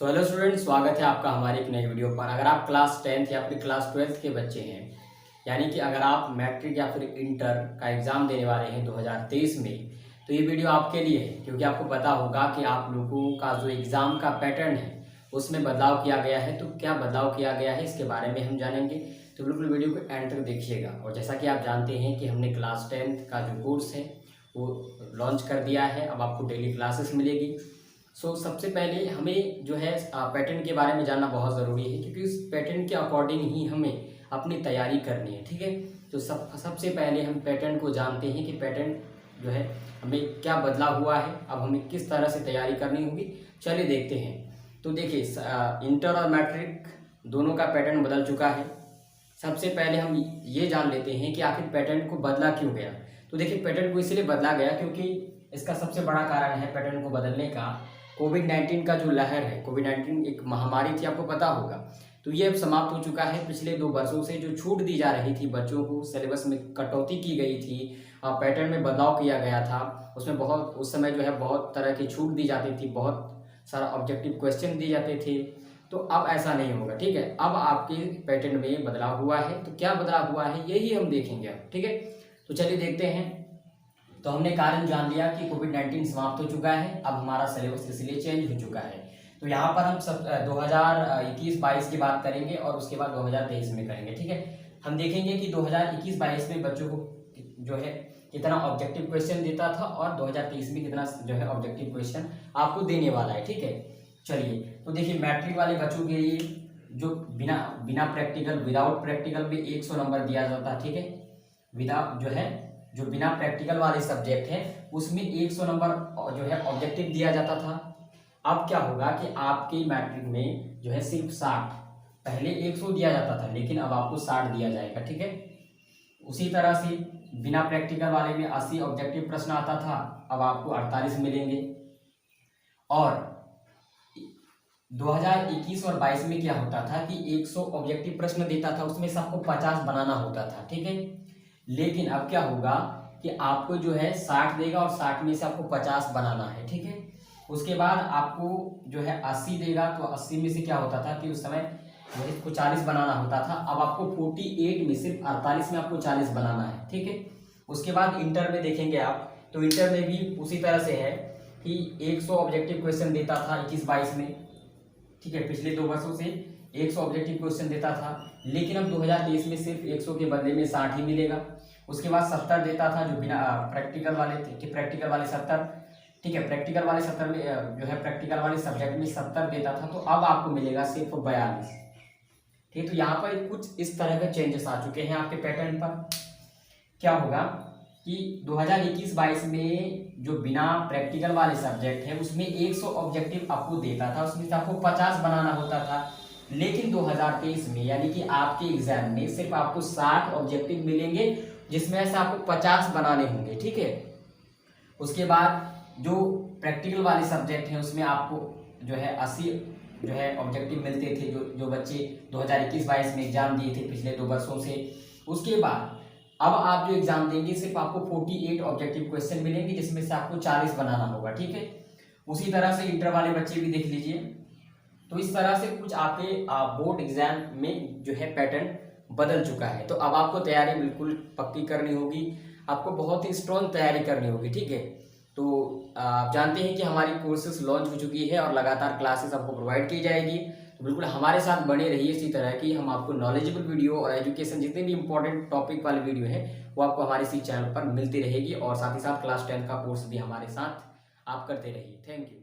So hello student, स्वागत है आपका हमारे एक नई वीडियो पर। अगर आप क्लास 10th या फिर क्लास 12th के बच्चे हैं, यानी कि अगर आप मैट्रिक या फिर इंटर का एग्ज़ाम देने वाले हैं 2023 में, तो ये वीडियो आपके लिए है। क्योंकि आपको पता होगा कि आप लोगों का जो एग्ज़ाम का पैटर्न है उसमें बदलाव किया गया है। तो क्या बदलाव किया गया है इसके बारे में हम जानेंगे, तो बिल्कुल वीडियो को एंड तक देखिएगा। और जैसा कि आप जानते हैं कि हमने क्लास 10th का जो कोर्स है वो लॉन्च कर दिया है। अब आपको डेली क्लासेस मिलेगी। सबसे पहले हमें जो है पैटर्न के बारे में जानना बहुत ज़रूरी है, क्योंकि उस पैटर्न के अकॉर्डिंग ही हमें अपनी तैयारी करनी है। ठीक है, तो सबसे पहले हम पैटर्न को जानते हैं कि पैटर्न जो है हमें क्या बदलाव हुआ है, अब हमें किस तरह से तैयारी करनी होगी। चलिए देखते हैं। तो देखिए, इंटर और मैट्रिक दोनों का पैटर्न बदल चुका है। सबसे पहले हम ये जान लेते हैं कि आखिर पैटर्न को बदला क्यों गया। तो देखिए, पैटर्न को इसलिए बदला गया क्योंकि इसका सबसे बड़ा कारण है पैटर्न को बदलने का कोविड-19 का जो लहर है। कोविड-19 एक महामारी थी, आपको पता होगा। तो ये अब समाप्त हो चुका है। पिछले 2 वर्षों से जो छूट दी जा रही थी बच्चों को, सिलेबस में कटौती की गई थी, पैटर्न में बदलाव किया गया था, उसमें बहुत उस समय जो है बहुत तरह की छूट दी जाती थी, बहुत सारा ऑब्जेक्टिव क्वेश्चन दिए जाते थे। तो अब ऐसा नहीं होगा। ठीक है, अब आपके पैटर्न में बदलाव हुआ है। तो क्या बदलाव हुआ है यही हम देखेंगे अब। ठीक है, तो चलिए देखते हैं। तो हमने कारण जान लिया कि कोविड-19 समाप्त हो चुका है, अब हमारा सिलेबस इसलिए चेंज हो चुका है। तो यहाँ पर हम सब 2021-22 की बात करेंगे और उसके बाद 2023 में करेंगे। ठीक है, हम देखेंगे कि 2021-22 में बच्चों को जो है कितना ऑब्जेक्टिव क्वेश्चन देता था और 2023 में कितना जो है ऑब्जेक्टिव क्वेश्चन आपको देने वाला है। ठीक है, चलिए तो देखिए, मैट्रिक वाले बच्चों के लिए जो बिना प्रैक्टिकल, विदाउट प्रैक्टिकल में 100 नंबर दिया जाता है। ठीक है, जो बिना प्रैक्टिकल वाले सब्जेक्ट है उसमें 100 नंबर जो है ऑब्जेक्टिव दिया जाता था। अब क्या होगा कि आपके मैट्रिक में जो है सिर्फ 60, पहले 100 दिया जाता था लेकिन अब आपको 60 दिया जाएगा। ठीक है, उसी तरह से बिना प्रैक्टिकल वाले में 80 ऑब्जेक्टिव प्रश्न आता था, अब आपको 48 मिलेंगे। और 2021 और 22 में क्या होता था कि 100 ऑब्जेक्टिव प्रश्न देता था, उसमें से आपको 50 बनाना होता था। ठीक है, लेकिन अब क्या होगा कि आपको जो है 60 देगा और 60 में से आपको 50 बनाना है। ठीक है, उसके बाद आपको जो है 80 देगा, तो 80 में से क्या होता था कि उस समय इसको 40 बनाना होता था। अब आपको 48 में सिर्फ 48 में आपको 40 बनाना है। ठीक है, उसके बाद इंटर में देखेंगे आप, तो इंटर में भी उसी तरह से है कि 100 ऑब्जेक्टिव क्वेश्चन देता था 21-22 में। ठीक है, पिछले 2 वर्षों से 100 ऑब्जेक्टिव क्वेश्चन देता था, लेकिन अब 2023 में सिर्फ 100 के बदले में 60 ही मिलेगा। उसके बाद 70 देता था जो बिना प्रैक्टिकल वाले थे, कि प्रैक्टिकल वाले 70। ठीक है, प्रैक्टिकल वाले 70 में जो है प्रैक्टिकल वाले सब्जेक्ट में 70 देता था, तो अब आपको मिलेगा सिर्फ 42। ठीक, तो यहाँ पर कुछ इस तरह के चेंजेस आ चुके हैं आपके पैटर्न पर। क्या होगा कि 2021-22 में जो बिना प्रैक्टिकल वाले सब्जेक्ट है उसमें 100 ऑब्जेक्टिव आपको देता था, उसमें से आपको 50 बनाना होता था। लेकिन 2023 में यानी कि आपके एग्जाम में सिर्फ आपको 60 ऑब्जेक्टिव मिलेंगे, जिसमें से आपको 50 बनाने होंगे। ठीक है, उसके बाद जो प्रैक्टिकल वाले सब्जेक्ट हैं उसमें आपको जो है 80 जो है ऑब्जेक्टिव मिलते थे, जो बच्चे 2021-22 में एग्जाम दिए थे पिछले 2 वर्षों से। उसके बाद अब आप जो एग्जाम देंगे सिर्फ आपको 48 ऑब्जेक्टिव क्वेश्चन मिलेंगे, जिसमें से आपको 40 बनाना होगा। ठीक है, उसी तरह से इंटर वाले बच्चे भी देख लीजिए। तो इस तरह से कुछ आपके बोर्ड एग्जाम में जो है पैटर्न बदल चुका है। तो अब आपको तैयारी बिल्कुल पक्की करनी होगी, आपको बहुत ही स्ट्रॉन्ग तैयारी करनी होगी। ठीक है, तो आप जानते हैं कि हमारी कोर्सेज लॉन्च हो चुकी है और लगातार क्लासेस आपको प्रोवाइड की जाएगी। तो बिल्कुल हमारे साथ बने रहिए। इसी तरह की हम आपको नॉलेजेबल वीडियो और एजुकेशन जितने भी इंपॉर्टेंट टॉपिक वाली वीडियो है वो आपको हमारे इसी चैनल पर मिलती रहेगी। और साथ ही साथ क्लास 10 का कोर्स भी हमारे साथ आप करते रहिए। Thank you.